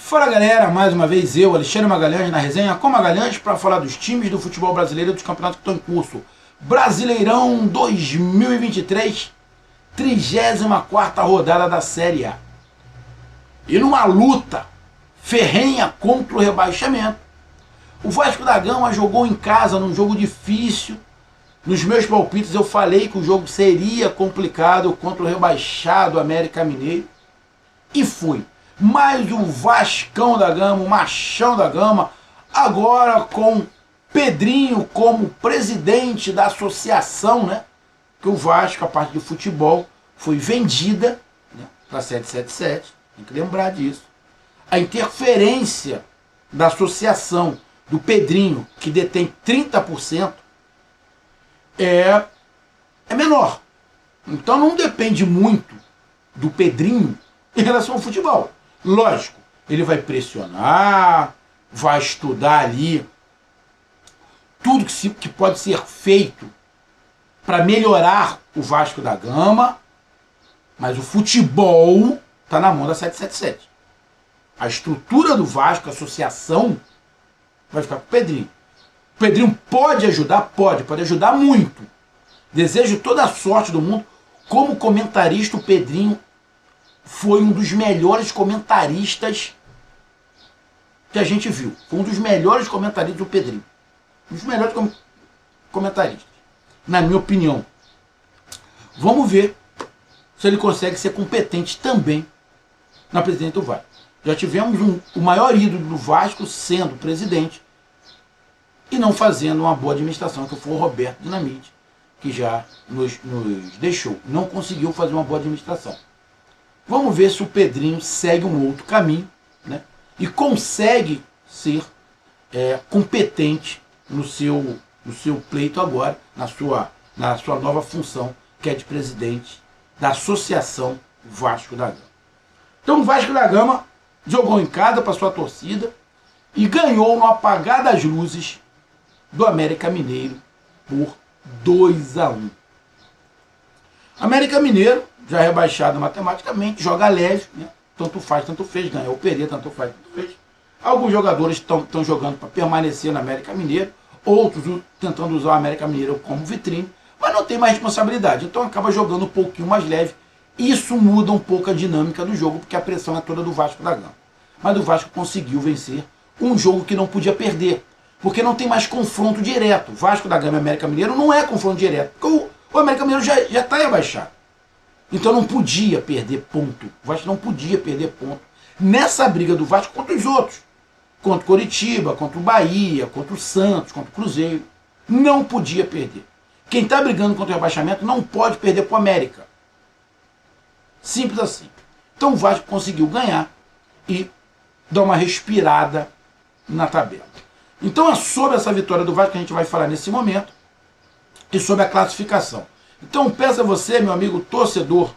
Fala galera, mais uma vez eu, Alexandre Magalhães, na resenha com Magalhães para falar dos times do futebol brasileiro e dos campeonatos que estão em curso. Brasileirão 2023, 34ª rodada da Série A. E numa luta ferrenha contra o rebaixamento, o Vasco da Gama jogou em casa num jogo difícil. Nos meus palpites eu falei que o jogo seria complicado contra o rebaixado América Mineiro. E foi. Mas o Vascão da Gama, o Machão da Gama, agora com Pedrinho como presidente da associação, né? Que o Vasco, a parte de futebol, foi vendida, né, para 777, tem que lembrar disso. A interferência da associação do Pedrinho, que detém 30%, é menor. Então não depende muito do Pedrinho em relação ao futebol. Lógico, ele vai pressionar, vai estudar ali tudo que pode ser feito para melhorar o Vasco da Gama, mas o futebol está na mão da 777. A estrutura do Vasco, a associação, vai ficar com o Pedrinho. O Pedrinho pode ajudar? Pode ajudar muito. Desejo toda a sorte do mundo. Como comentarista, o Pedrinho foi um dos melhores comentaristas que a gente viu. Foi um dos melhores comentaristas do Pedrinho. Um dos melhores comentaristas, na minha opinião. Vamos ver se ele consegue ser competente também na presidente do Vasco. Já tivemos o maior ídolo do Vasco sendo presidente e não fazendo uma boa administração, que foi o Roberto Dinamite, que já nos deixou. Não conseguiu fazer uma boa administração. Vamos ver se o Pedrinho segue um outro caminho, né, e consegue ser competente no seu pleito agora, na sua nova função, que é de presidente da Associação Vasco da Gama. Então o Vasco da Gama jogou em casa para sua torcida e ganhou no apagar das luzes do América Mineiro por 2-1. América Mineiro, já rebaixado matematicamente, joga leve, né? Tanto faz, tanto fez, ganhou ou perder, tanto faz, tanto fez. Alguns jogadores estão jogando para permanecer na América Mineiro, outros tentando usar o América Mineiro como vitrine, mas não tem mais responsabilidade, então acaba jogando um pouquinho mais leve. Isso muda um pouco a dinâmica do jogo, porque a pressão é toda do Vasco da Gama. Mas o Vasco conseguiu vencer um jogo que não podia perder, porque não tem mais confronto direto. Vasco da Gama e América Mineiro não é confronto direto, porque o América Mineiro já está rebaixado. Então não podia perder ponto. O Vasco não podia perder ponto nessa briga do Vasco contra os outros. Contra o Coritiba, contra o Bahia, contra o Santos, contra o Cruzeiro. Não podia perder. Quem está brigando contra o rebaixamento não pode perder para o América. Simples assim. Então o Vasco conseguiu ganhar e dar uma respirada na tabela. Então é sobre essa vitória do Vasco que a gente vai falar nesse momento e sobre a classificação. Então peço a você, meu amigo torcedor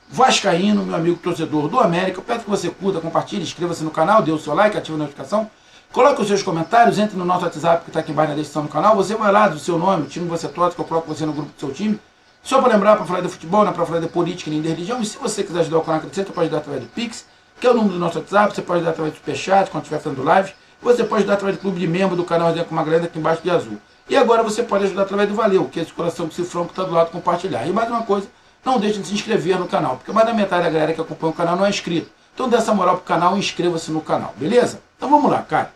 vascaíno, meu amigo torcedor do América, eu peço que você curta, compartilhe, inscreva-se no canal, dê o seu like, ative a notificação, coloque os seus comentários, entre no nosso WhatsApp que está aqui embaixo na descrição do canal, você vai lá do seu nome, o time que você torce, que eu coloco você no grupo do seu time, só para lembrar, para falar de futebol, não é para falar de política nem de religião, e se você quiser ajudar o canal a crescer, você pode ajudar através do Pix, que é o número do nosso WhatsApp, você pode ajudar através do Superchat, quando estiver fazendo live, você pode ajudar através do clube de membro do canal Resenha com Magalhães aqui embaixo de azul. E agora você pode ajudar através do Valeu, que é esse coração com cifrão que está do lado, compartilhar. E mais uma coisa, não deixe de se inscrever no canal, porque mais da metade da galera que acompanha o canal não é inscrito. Então dê essa moral pro canal e inscreva-se no canal, beleza? Então vamos lá, cara.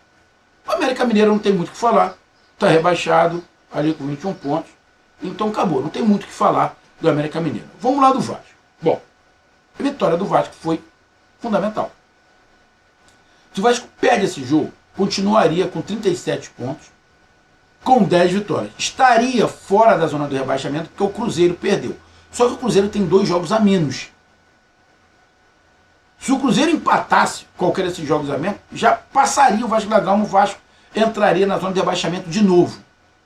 O América Mineiro não tem muito o que falar, está rebaixado ali com 21 pontos, então acabou, não tem muito o que falar do América Mineiro. Vamos lá do Vasco. Bom, a vitória do Vasco foi fundamental. Se o Vasco perde esse jogo, continuaria com 37 pontos, com 10 vitórias. Estaria fora da zona do rebaixamento porque o Cruzeiro perdeu. Só que o Cruzeiro tem 2 jogos a menos. Se o Cruzeiro empatasse qualquer desses jogos a menos, já passaria o Vasco da Gama, o Vasco entraria na zona de rebaixamento de novo.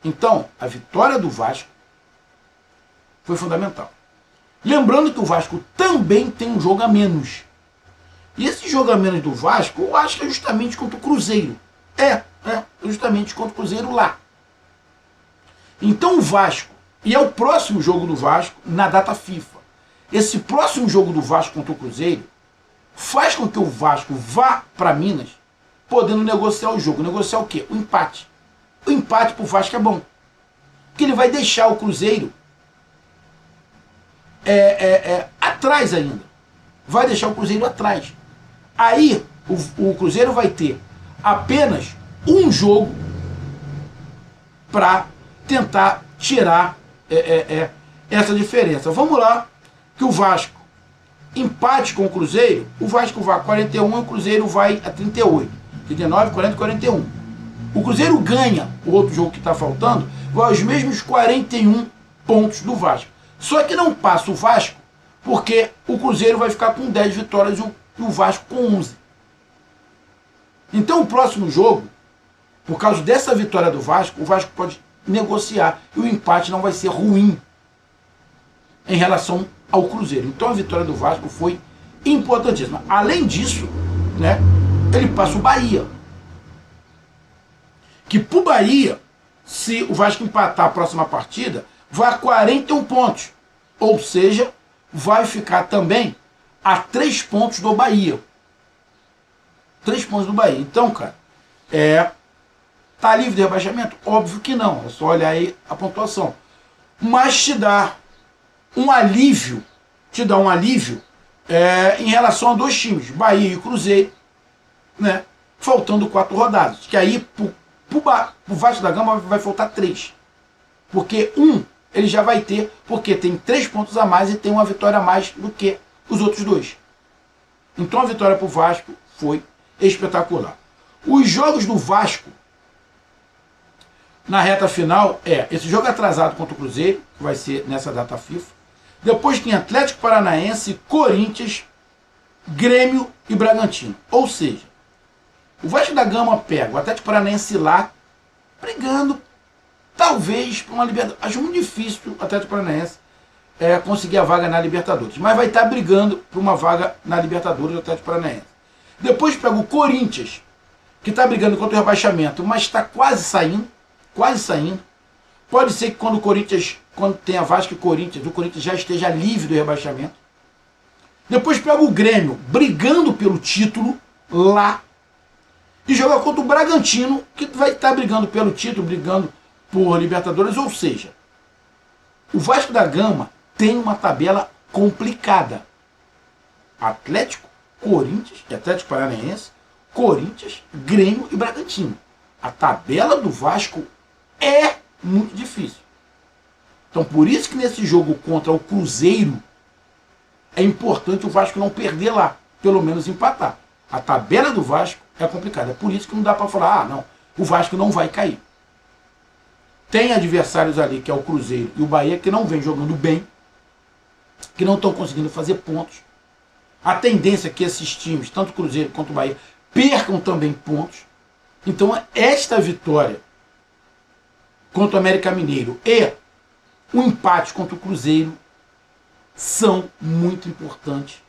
Então, a vitória do Vasco foi fundamental. Lembrando que o Vasco também tem um jogo a menos. E esse jogo a menos do Vasco, eu acho que é justamente contra o Cruzeiro. Justamente contra o Cruzeiro lá. Então o Vasco, e é o próximo jogo do Vasco na data FIFA. Esse próximo jogo do Vasco contra o Cruzeiro faz com que o Vasco vá para Minas podendo negociar o jogo. Negociar o quê? O empate. O empate pro Vasco é bom. Porque ele vai deixar o Cruzeiro atrás ainda. Vai deixar o Cruzeiro atrás. Aí o Cruzeiro vai ter apenas um jogo para tentar tirar essa diferença. Vamos lá, que o Vasco empate com o Cruzeiro, o Vasco vai a 41 e o Cruzeiro vai a 38. 39, 40, 41. O Cruzeiro ganha o outro jogo que está faltando, vai aos mesmos 41 pontos do Vasco. Só que não passa o Vasco, porque o Cruzeiro vai ficar com 10 vitórias e o Vasco com 11. Então o próximo jogo, por causa dessa vitória do Vasco, o Vasco pode negociar e o empate não vai ser ruim em relação ao Cruzeiro. Então a vitória do Vasco foi importantíssima. Além disso, né, ele passa o Bahia. Que pro Bahia, se o Vasco empatar a próxima partida, vai a 41 pontos. Ou seja, vai ficar também a 3 pontos do Bahia. 3 pontos do Bahia. Então, cara, tá livre de rebaixamento? Óbvio que não. É só olhar aí a pontuação. Mas te dá um alívio, em relação a dois times, Bahia e Cruzeiro, né? Faltando 4 rodadas. Que aí pro Vasco da Gama vai faltar 3. Porque ele já vai ter, porque tem 3 pontos a mais e tem uma vitória a mais do que os outros 2. Então a vitória pro Vasco foi espetacular. Os jogos do Vasco na reta final esse jogo atrasado contra o Cruzeiro, que vai ser nessa data FIFA. Depois tem Atlético Paranaense, Corinthians, Grêmio e Bragantino. Ou seja, o Vasco da Gama pega o Atlético Paranaense lá, brigando, talvez, para uma Libertadores. Acho muito difícil o Atlético Paranaense conseguir a vaga na Libertadores. Mas vai estar brigando por uma vaga na Libertadores do Atlético Paranaense. Depois pega o Corinthians, que está brigando contra o rebaixamento, mas está quase saindo. Pode ser que quando tenha Vasco e Corinthians, o Corinthians já esteja livre do rebaixamento. Depois pega o Grêmio, brigando pelo título lá. E joga contra o Bragantino, que vai estar brigando pelo título, brigando por Libertadores. Ou seja, o Vasco da Gama tem uma tabela complicada. Atlético, Corinthians, Atlético Paranaense, Corinthians, Grêmio e Bragantino. A tabela do Vasco é muito difícil. Então por isso que nesse jogo contra o Cruzeiro é importante o Vasco não perder lá, pelo menos empatar. A tabela do Vasco é complicada. É por isso que não dá para falar, não, o Vasco não vai cair. Tem adversários ali, que é o Cruzeiro e o Bahia, que não vem jogando bem, que não estão conseguindo fazer pontos. A tendência é que esses times, tanto o Cruzeiro quanto o Bahia, percam também pontos. Então esta vitória contra o América Mineiro e o empate contra o Cruzeiro são muito importantes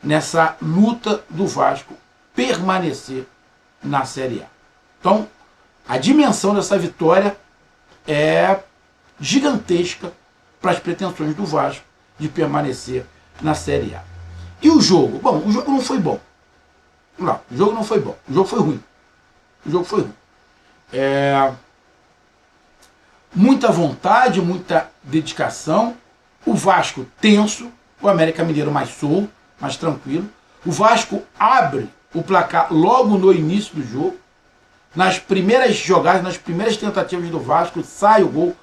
nessa luta do Vasco permanecer na Série A. Então, a dimensão dessa vitória é gigantesca para as pretensões do Vasco de permanecer na Série A. E o jogo? Bom, o jogo não foi bom. Não, o jogo não foi bom. O jogo foi ruim. Muita vontade, muita dedicação. O Vasco tenso, o América Mineiro mais solto, mais tranquilo. O Vasco abre o placar logo no início do jogo. Nas primeiras jogadas, nas primeiras tentativas do Vasco, sai o gol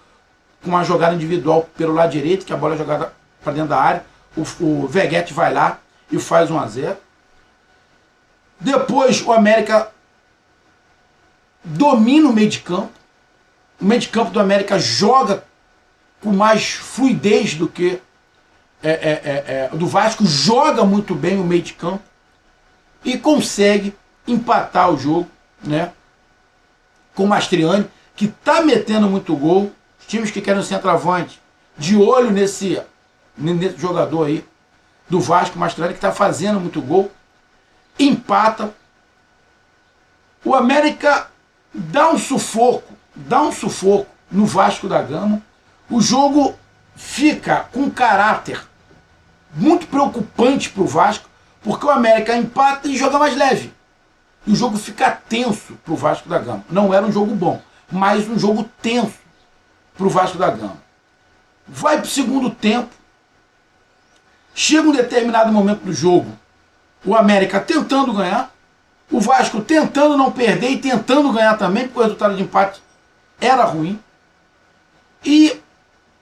com uma jogada individual pelo lado direito, que a bola é jogada para dentro da área. O Veguete vai lá e faz 1-0. Depois o América domina o meio de campo. O meio de campo do América joga com mais fluidez do que do Vasco, joga muito bem o meio de campo e consegue empatar o jogo, né? Com o Mastriani, que está metendo muito gol. Os times que querem o centroavante, de olho nesse jogador aí do Vasco, Mastriani, que está fazendo muito gol. Empata. O América dá um sufoco no Vasco da Gama. O jogo fica com caráter muito preocupante para o Vasco, porque o América empata e joga mais leve. E o jogo fica tenso para o Vasco da Gama. Não era um jogo bom, mas um jogo tenso para o Vasco da Gama. Vai para o segundo tempo. Chega um determinado momento do jogo, o América tentando ganhar, o Vasco tentando não perder e tentando ganhar também, porque o resultado de empate era ruim. E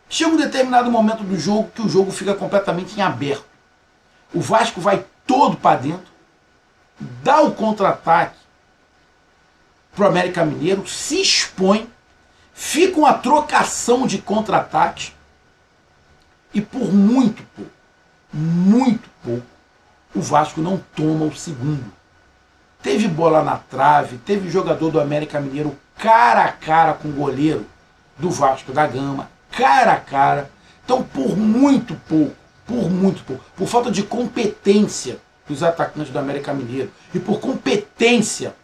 chega um determinado momento do jogo que o jogo fica completamente em aberto. O Vasco vai todo para dentro, dá o contra-ataque para o América Mineiro, se expõe, fica uma trocação de contra-ataques e por muito pouco, o Vasco não toma o segundo. Teve bola na trave, teve jogador do América Mineiro cara a cara com o goleiro do Vasco da Gama, cara a cara. Então, por muito pouco, por falta de competência dos atacantes do América Mineiro e por competência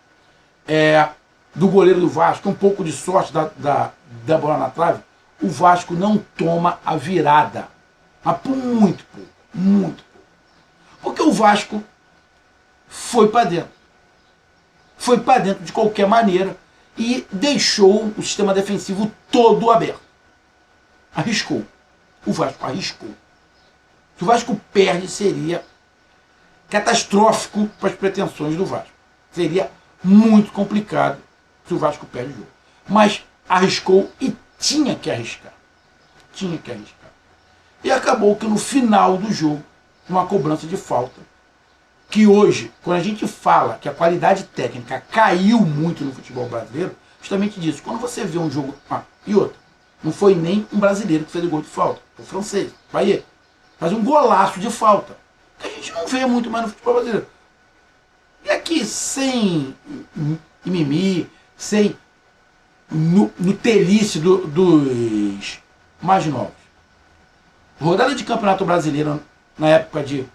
do goleiro do Vasco, um pouco de sorte da bola na trave, o Vasco não toma a virada. Mas por muito pouco. Porque o Vasco foi para dentro. Foi para dentro de qualquer maneira e deixou o sistema defensivo todo aberto. Arriscou. O Vasco arriscou. Se o Vasco perde, seria catastrófico para as pretensões do Vasco. Seria muito complicado se o Vasco perde o jogo. Mas arriscou e tinha que arriscar. E acabou que no final do jogo, uma cobrança de falta, que hoje, quando a gente fala que a qualidade técnica caiu muito no futebol brasileiro, justamente disso. Quando você vê um jogo... e outra, não foi nem um brasileiro que fez o gol de falta, foi o francês, Payet. Faz um golaço de falta, que a gente não vê muito mais no futebol brasileiro. E aqui, sem mimimi, sem nutelice dos mais novos. Rodada de Campeonato Brasileiro na época de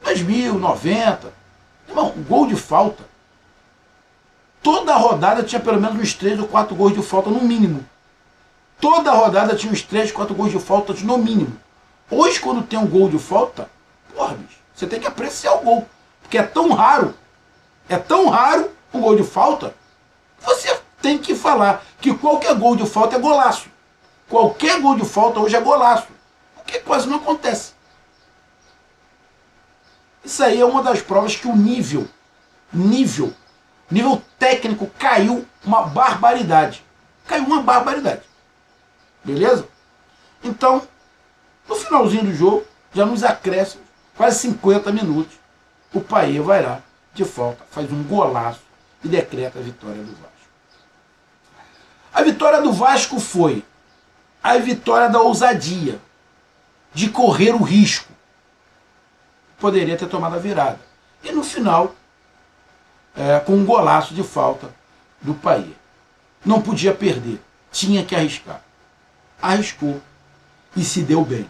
2000, 90, irmão, gol de falta. Toda rodada tinha pelo menos uns 3 ou 4 gols de falta no mínimo. Toda rodada tinha uns 3, 4 gols de falta no mínimo. Hoje, quando tem um gol de falta, porra, bicho, você tem que apreciar o gol. Porque é tão raro um gol de falta, você tem que falar que qualquer gol de falta é golaço. Qualquer gol de falta hoje é golaço. Porque quase não acontece. Isso aí é uma das provas que o nível técnico caiu uma barbaridade. Beleza? Então, no finalzinho do jogo, já nos acréscimos, quase 50 minutos, o Payet vai lá, de falta, faz um golaço e decreta a vitória do Vasco. A vitória do Vasco foi a vitória da ousadia, de correr o risco. Poderia ter tomado a virada. E no final, com um golaço de falta do Payet. Não podia perder, tinha que arriscar. Arriscou e se deu bem.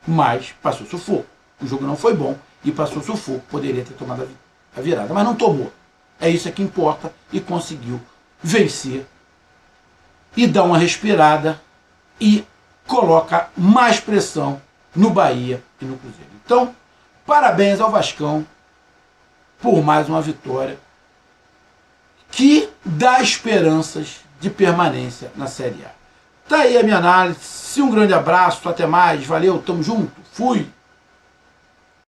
Mas passou sufoco. O jogo não foi bom e passou sufoco. Poderia ter tomado a virada, mas não tomou. É isso que importa e conseguiu vencer e dar uma respirada e coloca mais pressão no Bahia e no Cruzeiro. Então, parabéns ao Vascão por mais uma vitória que dá esperanças de permanência na Série A. Tá aí a minha análise. Um grande abraço, até mais, valeu, tamo junto, fui!